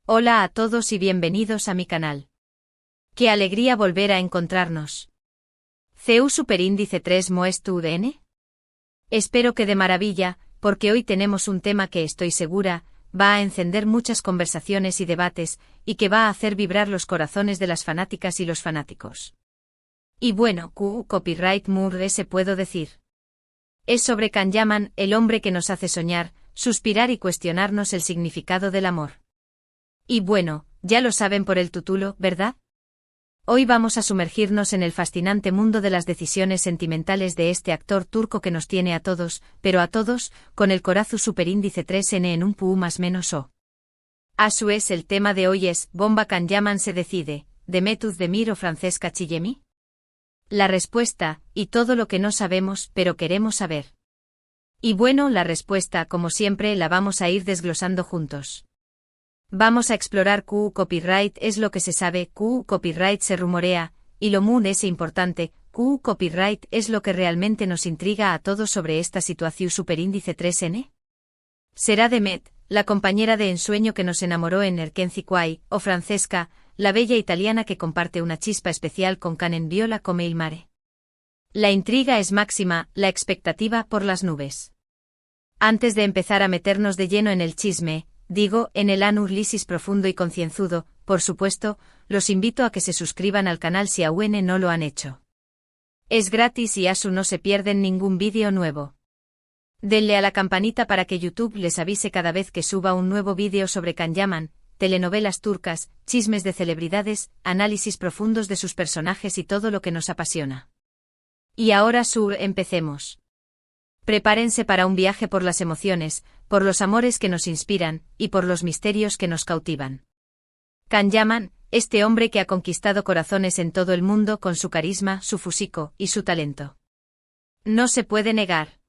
Hola a todos y bienvenidos a mi canal. Qué alegría volver a encontrarnos. ¿CEU superíndice 3 Moest UDN? Espero que de maravilla, porque hoy tenemos un tema que estoy segura, va a encender muchas conversaciones y debates, y que va a hacer vibrar los corazones de las fanáticas y los fanáticos. Y bueno, copyright Moore se puedo decir. Es sobre Can Yaman, el hombre que nos hace soñar, suspirar y cuestionarnos el significado del amor. Y bueno, ya lo saben por el título, ¿verdad? Hoy vamos a sumergirnos en el fascinante mundo de las decisiones sentimentales de este actor turco que nos tiene a todos, pero a todos, con el corazón superíndice 3N en un PU más menos O. A su vez el tema de hoy es, ¿Bomba Can Yaman se decide, de Mehmet Özdemir o Francesca Chillemi? La respuesta, y todo lo que no sabemos pero queremos saber. Y bueno, la respuesta, como siempre, la vamos a ir desglosando juntos. Vamos a explorar copyright es lo que se sabe, copyright se rumorea, y lo muy es importante, copyright es lo que realmente nos intriga a todos sobre esta situación superíndice 3N. ¿Será Demet, la compañera de ensueño que nos enamoró en Erkenci Quay, o Francesca, la bella italiana que comparte una chispa especial con Canen Viola come il mare? La intriga es máxima, la expectativa por las nubes. Antes de empezar a meternos de lleno en el chisme, digo, en el análisis profundo y concienzudo, por supuesto, los invito a que se suscriban al canal si aún no lo han hecho. Es gratis y así no se pierden ningún vídeo nuevo. Denle a la campanita para que YouTube les avise cada vez que suba un nuevo vídeo sobre Can Yaman, telenovelas turcas, chismes de celebridades, análisis profundos de sus personajes y todo lo que nos apasiona. Y ahora empecemos. Prepárense para un viaje por las emociones, por los amores que nos inspiran, y por los misterios que nos cautivan. Can Yaman, este hombre que ha conquistado corazones en todo el mundo con su carisma, su físico y su talento. No se puede negar.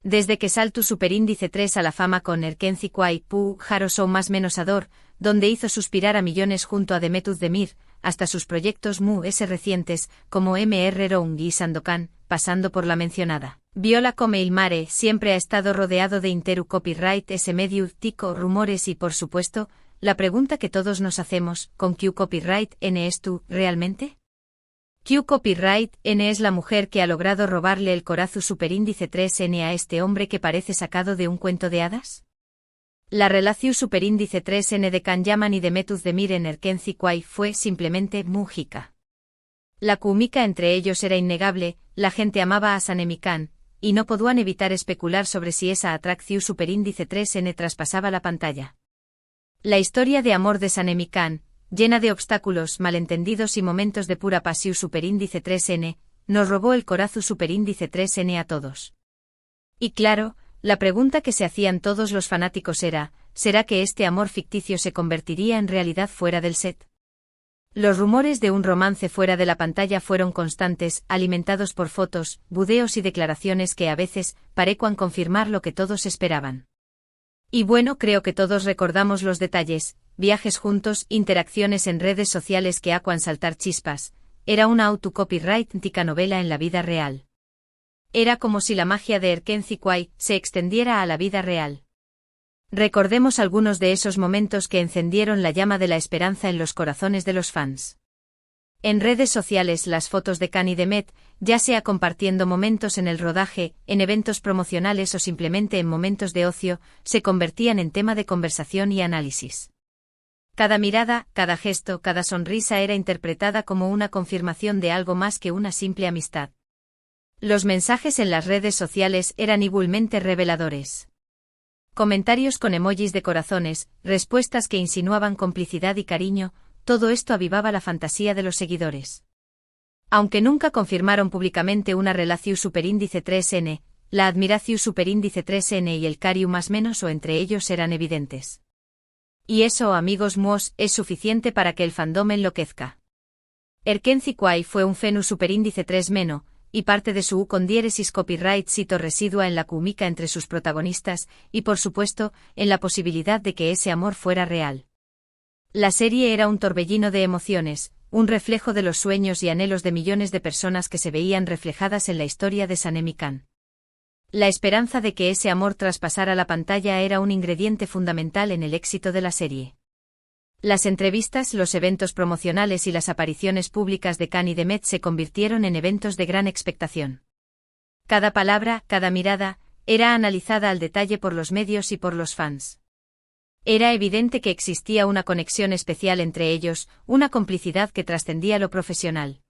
Desde que saltó superíndice 3 a la fama con Erkenci Quay, Jaroso más menos Ador, donde hizo suspirar a millones junto a Demet Özdemir, hasta sus proyectos recientes, como MR Round y Sandokan, pasando por la mencionada Viola come il mare, siempre ha estado rodeado de interu copyright ese medio tico rumores y por supuesto, la pregunta que todos nos hacemos, ¿con Q copyright N es tú, realmente? Q copyright N es la mujer que ha logrado robarle el corazón superíndice 3N a este hombre que parece sacado de un cuento de hadas. La relación superíndice 3N de Can Yaman y Demet Özdemir en Erkenci Quay fue simplemente mágica. La química entre ellos era innegable, la gente amaba a Sanemikan, y no podían evitar especular sobre si esa atracción superíndice 3N traspasaba la pantalla. La historia de amor de Sanemikan, llena de obstáculos, malentendidos y momentos de pura pasión superíndice 3N, nos robó el corazón superíndice 3N a todos. Y claro, la pregunta que se hacían todos los fanáticos era, ¿será que este amor ficticio se convertiría en realidad fuera del set? Los rumores de un romance fuera de la pantalla fueron constantes, alimentados por fotos, videos y declaraciones que a veces parecían confirmar lo que todos esperaban. Y bueno, creo que todos recordamos los detalles, viajes juntos, interacciones en redes sociales que hacían saltar chispas. Era una autocopyright-tica novela en la vida real. Era como si la magia de Erkenci Quay se extendiera a la vida real. Recordemos algunos de esos momentos que encendieron la llama de la esperanza en los corazones de los fans. En redes sociales las fotos de Can y Demet, ya sea compartiendo momentos en el rodaje, en eventos promocionales o simplemente en momentos de ocio, se convertían en tema de conversación y análisis. Cada mirada, cada gesto, cada sonrisa era interpretada como una confirmación de algo más que una simple amistad. Los mensajes en las redes sociales eran igualmente reveladores. Comentarios con emojis de corazones, respuestas que insinuaban complicidad y cariño, todo esto avivaba la fantasía de los seguidores. Aunque nunca confirmaron públicamente una relación superíndice 3N, la admiración superíndice 3N y el cariño más menos o entre ellos eran evidentes. Y eso, amigos míos, es suficiente para que el fandom enloquezca. Erkenci Quay fue un fenómeno superíndice 3-, y parte de su con diéresis copyright cito residua en la química entre sus protagonistas, y por supuesto, en la posibilidad de que ese amor fuera real. La serie era un torbellino de emociones, un reflejo de los sueños y anhelos de millones de personas que se veían reflejadas en la historia de Sanemikan. La esperanza de que ese amor traspasara la pantalla era un ingrediente fundamental en el éxito de la serie. Las entrevistas, los eventos promocionales y las apariciones públicas de Khan y de Met se convirtieron en eventos de gran expectación. Cada palabra, cada mirada, era analizada al detalle por los medios y por los fans. Era evidente que existía una conexión especial entre ellos, una complicidad que trascendía lo profesional.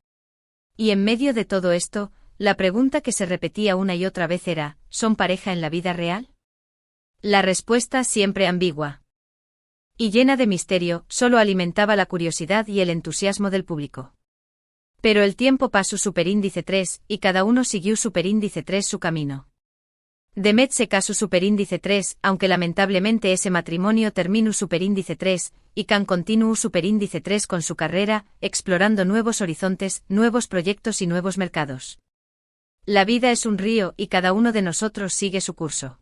Y en medio de todo esto, la pregunta que se repetía una y otra vez era, ¿son pareja en la vida real? La respuesta, siempre ambigua y llena de misterio, solo alimentaba la curiosidad y el entusiasmo del público. Pero el tiempo pasó superíndice 3, y cada uno siguió superíndice 3 su camino. Met se casó superíndice 3, aunque lamentablemente ese matrimonio terminó superíndice 3, y Khan continuó superíndice 3 con su carrera, explorando nuevos horizontes, nuevos proyectos y nuevos mercados. La vida es un río y cada uno de nosotros sigue su curso.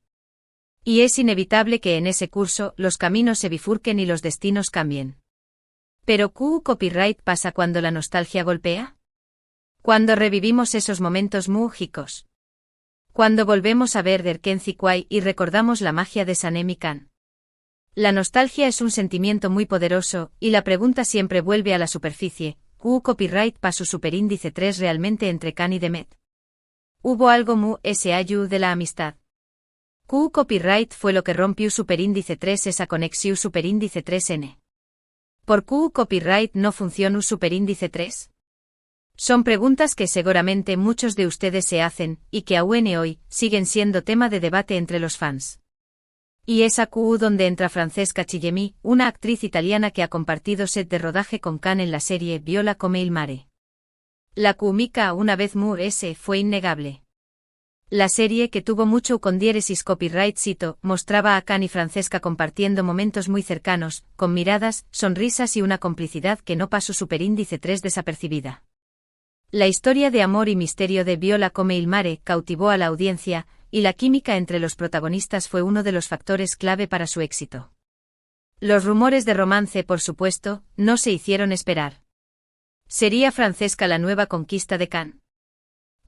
Y es inevitable que en ese curso los caminos se bifurquen y los destinos cambien. Pero ¿qué copyright pasa cuando la nostalgia golpea? Cuando revivimos esos momentos mágicos. Cuando volvemos a ver Derkenzi Kwai y recordamos la magia de Sanem y Khan. La nostalgia es un sentimiento muy poderoso, y la pregunta siempre vuelve a la superficie, ¿qué copyright pasó superíndice 3 realmente entre Khan y Met? ¿Hubo algo de la amistad? ¿Qué copyright fue lo que rompió superíndice 3 esa conexión superíndice 3N? ¿Por qué copyright no funcionó superíndice 3? Son preguntas que seguramente muchos de ustedes se hacen, y que aún hoy siguen siendo tema de debate entre los fans. Y es aquí donde entra Francesca Chillemi, una actriz italiana que ha compartido set de rodaje con Khan en la serie Viola come il mare. La química una vez fue innegable. La serie, que tuvo mucho con diéresis copyright cito, mostraba a Khan y Francesca compartiendo momentos muy cercanos, con miradas, sonrisas y una complicidad que no pasó superíndice 3 desapercibida. La historia de amor y misterio de Viola come il mare cautivó a la audiencia, y la química entre los protagonistas fue uno de los factores clave para su éxito. Los rumores de romance, por supuesto, no se hicieron esperar. ¿Sería Francesca la nueva conquista de Khan?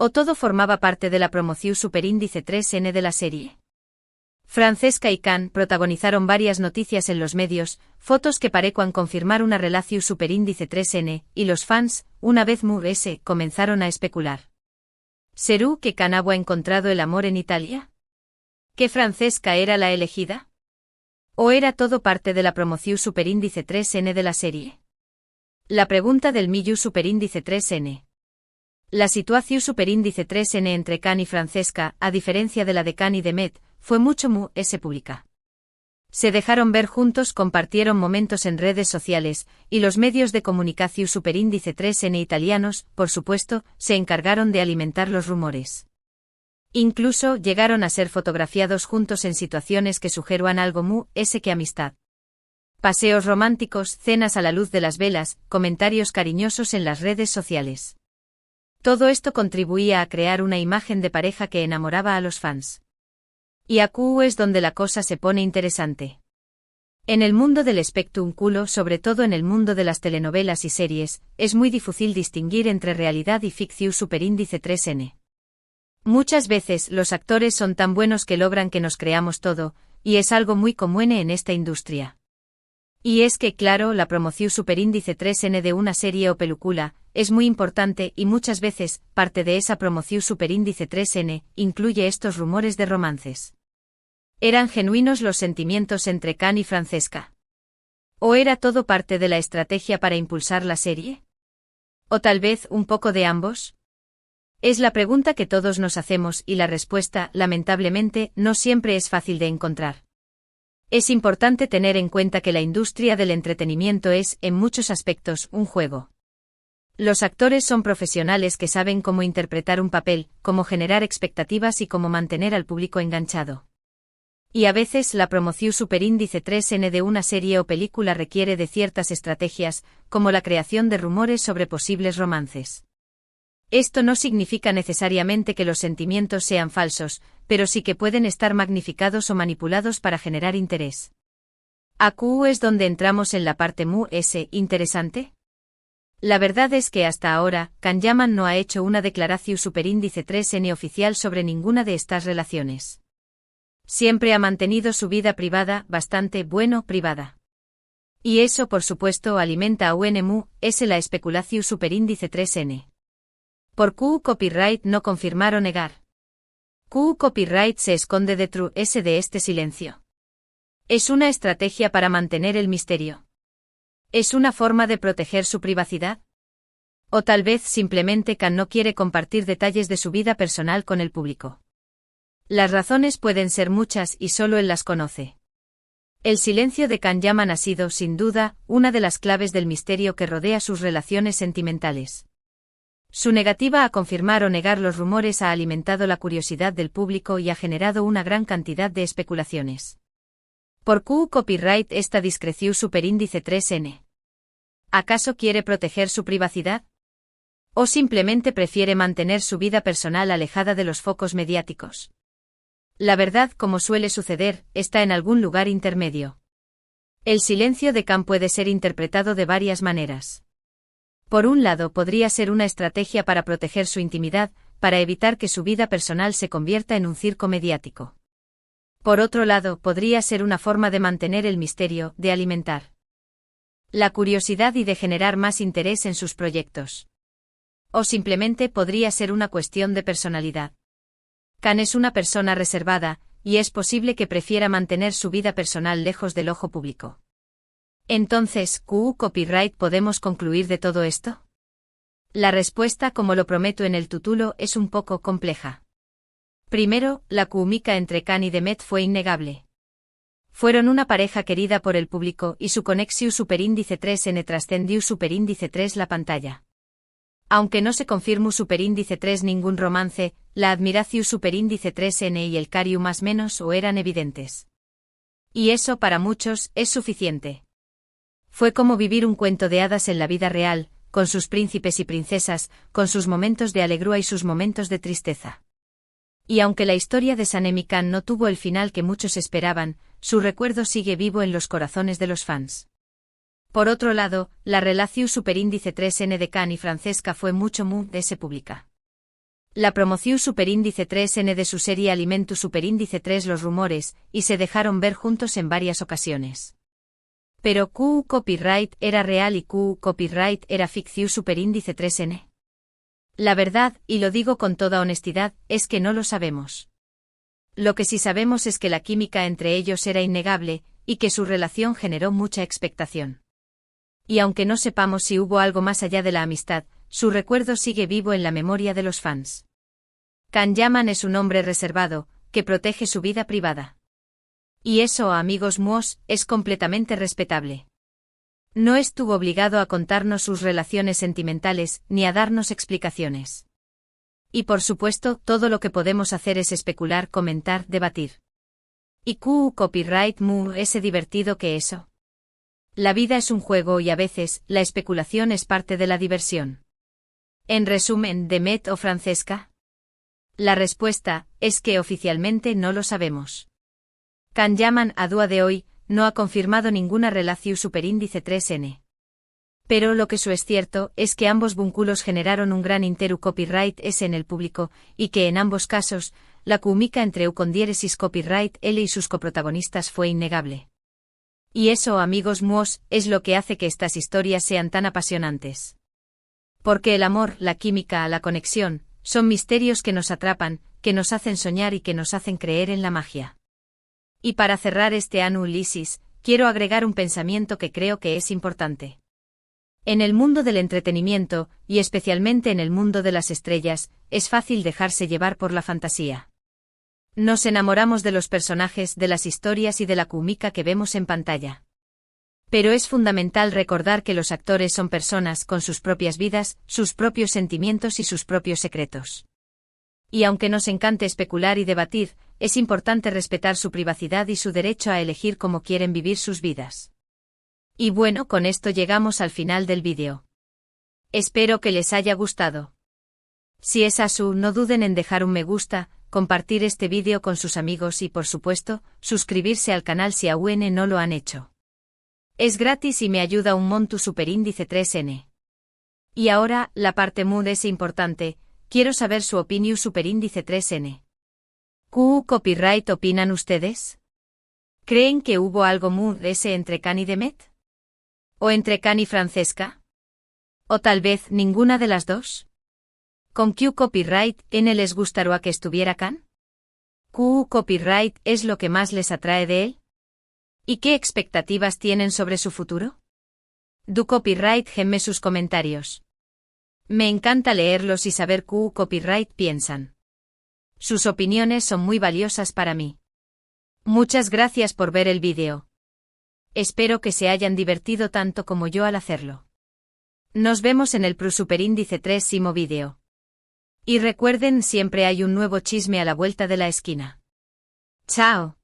¿O todo formaba parte de la promoción superíndice 3N de la serie? Francesca y Khan protagonizaron varias noticias en los medios, fotos que parecían confirmar una relación superíndice 3N, y los fans, una vez comenzaron a especular. ¿Será que Khan había encontrado el amor en Italia? ¿Que Francesca era la elegida? ¿O era todo parte de la promoción superíndice 3N de la serie? La pregunta del millón superíndice 3N. La situación superíndice 3N entre Khan y Francesca, a diferencia de la de Khan y de Met, fue mucho pública. Se dejaron ver juntos, compartieron momentos en redes sociales, y los medios de comunicación superíndice 3N italianos, por supuesto, se encargaron de alimentar los rumores. Incluso llegaron a ser fotografiados juntos en situaciones que sugerían algo que amistad. Paseos románticos, cenas a la luz de las velas, comentarios cariñosos en las redes sociales. Todo esto contribuía a crear una imagen de pareja que enamoraba a los fans. Y aquí es donde la cosa se pone interesante. En el mundo del espectáculo, sobre todo en el mundo de las telenovelas y series, es muy difícil distinguir entre realidad y ficción superíndice 3N. Muchas veces los actores son tan buenos que logran que nos creamos todo, y es algo muy común en esta industria. Y es que, claro, la promoción superíndice 3N de una serie o película es muy importante y muchas veces, parte de esa promoción superíndice 3N, incluye estos rumores de romances. ¿Eran genuinos los sentimientos entre Khan y Francesca? ¿O era todo parte de la estrategia para impulsar la serie? ¿O tal vez un poco de ambos? Es la pregunta que todos nos hacemos y la respuesta, lamentablemente, no siempre es fácil de encontrar. Es importante tener en cuenta que la industria del entretenimiento es, en muchos aspectos, un juego. Los actores son profesionales que saben cómo interpretar un papel, cómo generar expectativas y cómo mantener al público enganchado. Y a veces la promoción superíndice 3N de una serie o película requiere de ciertas estrategias, como la creación de rumores sobre posibles romances. Esto no significa necesariamente que los sentimientos sean falsos, pero sí que pueden estar magnificados o manipulados para generar interés. ¿Aquí es donde entramos en la parte interesante? La verdad es que hasta ahora, Khan Yaman no ha hecho una declaración superíndice 3N oficial sobre ninguna de estas relaciones. Siempre ha mantenido su vida privada, bastante privada. Y eso por supuesto alimenta a UNMU, S la especulación superíndice 3N. Por Q copyright no confirmar o negar. Q copyright se esconde detrás de este silencio. Es una estrategia para mantener el misterio. ¿Es una forma de proteger su privacidad? O tal vez simplemente Can no quiere compartir detalles de su vida personal con el público. Las razones pueden ser muchas y solo él las conoce. El silencio de Can Yaman ha sido, sin duda, una de las claves del misterio que rodea sus relaciones sentimentales. Su negativa a confirmar o negar los rumores ha alimentado la curiosidad del público y ha generado una gran cantidad de especulaciones. ¿Por Q copyright esta discreción superíndice 3N? ¿Acaso quiere proteger su privacidad? ¿O simplemente prefiere mantener su vida personal alejada de los focos mediáticos? La verdad, como suele suceder, está en algún lugar intermedio. El silencio de Can puede ser interpretado de varias maneras. Por un lado, podría ser una estrategia para proteger su intimidad, para evitar que su vida personal se convierta en un circo mediático. Por otro lado, podría ser una forma de mantener el misterio, de alimentar la curiosidad y de generar más interés en sus proyectos. O simplemente podría ser una cuestión de personalidad. Can es una persona reservada, y es posible que prefiera mantener su vida personal lejos del ojo público. Entonces, ¿Q copyright podemos concluir de todo esto? La respuesta, como lo prometo en el título, es un poco compleja. Primero, la química entre Can y Demet fue innegable. Fueron una pareja querida por el público y su conexión superíndice 3N trascendió superíndice 3 la pantalla. Aunque no se confirmó superíndice 3 ningún romance, la admiración superíndice 3N y el cariño más menos o eran evidentes. Y eso para muchos es suficiente. Fue como vivir un cuento de hadas en la vida real, con sus príncipes y princesas, con sus momentos de alegría y sus momentos de tristeza. Y aunque la historia de Sanem y Can no tuvo el final que muchos esperaban, su recuerdo sigue vivo en los corazones de los fans. Por otro lado, la relación superíndice 3N de Can y Francesca fue mucho más pública. La promoción superíndice 3N de su serie alimentó superíndice 3 los rumores, y se dejaron ver juntos en varias ocasiones. Pero Q copyright era real y Q copyright era ficción superíndice 3N. La verdad, y lo digo con toda honestidad, es que no lo sabemos. Lo que sí sabemos es que la química entre ellos era innegable, y que su relación generó mucha expectación. Y aunque no sepamos si hubo algo más allá de la amistad, su recuerdo sigue vivo en la memoria de los fans. Can Yaman es un hombre reservado, que protege su vida privada. Y eso, amigos míos, es completamente respetable. No estuvo obligado a contarnos sus relaciones sentimentales, ni a darnos explicaciones. Y por supuesto, todo lo que podemos hacer es especular, comentar, debatir. ¿Y Q copyright es divertido que eso? La vida es un juego y a veces, la especulación es parte de la diversión. En resumen, ¿Demet o Francesca? La respuesta es que oficialmente no lo sabemos. Can Yaman a día de hoy no ha confirmado ninguna relación superíndice 3N. Pero lo que es cierto es que ambos vínculos generaron un gran copyright S en el público, y que en ambos casos, la química entre con diéresis copyright L y sus coprotagonistas fue innegable. Y eso, amigos míos, es lo que hace que estas historias sean tan apasionantes. Porque el amor, la química, la conexión, son misterios que nos atrapan, que nos hacen soñar y que nos hacen creer en la magia. Y para cerrar este análisis, quiero agregar un pensamiento que creo que es importante. En el mundo del entretenimiento, y especialmente en el mundo de las estrellas, es fácil dejarse llevar por la fantasía. Nos enamoramos de los personajes, de las historias y de la química que vemos en pantalla. Pero es fundamental recordar que los actores son personas con sus propias vidas, sus propios sentimientos y sus propios secretos. Y aunque nos encante especular y debatir, es importante respetar su privacidad y su derecho a elegir cómo quieren vivir sus vidas. Y bueno, con esto llegamos al final del vídeo. Espero que les haya gustado. Si es así, no duden en dejar un me gusta, compartir este vídeo con sus amigos y por supuesto, suscribirse al canal si aún no lo han hecho. Es gratis y me ayuda un montón superíndice 3N. Y ahora, la parte es importante, quiero saber su opinión superíndice 3N. ¿Q copyright opinan ustedes? ¿Creen que hubo algo entre Can y Demet? ¿O entre Can y Francesca? ¿O tal vez ninguna de las dos? ¿Con Q Copyright N les gustaría que estuviera Can? ¿Q Copyright es lo que más les atrae de él? ¿Y qué expectativas tienen sobre su futuro? Du Copyright gemme sus comentarios. Me encanta leerlos y saber Q Copyright piensan. Sus opiniones son muy valiosas para mí. Muchas gracias por ver el vídeo. Espero que se hayan divertido tanto como yo al hacerlo. Nos vemos en el Superíndice 3º vídeo. Y recuerden, siempre hay un nuevo chisme a la vuelta de la esquina. ¡Chao!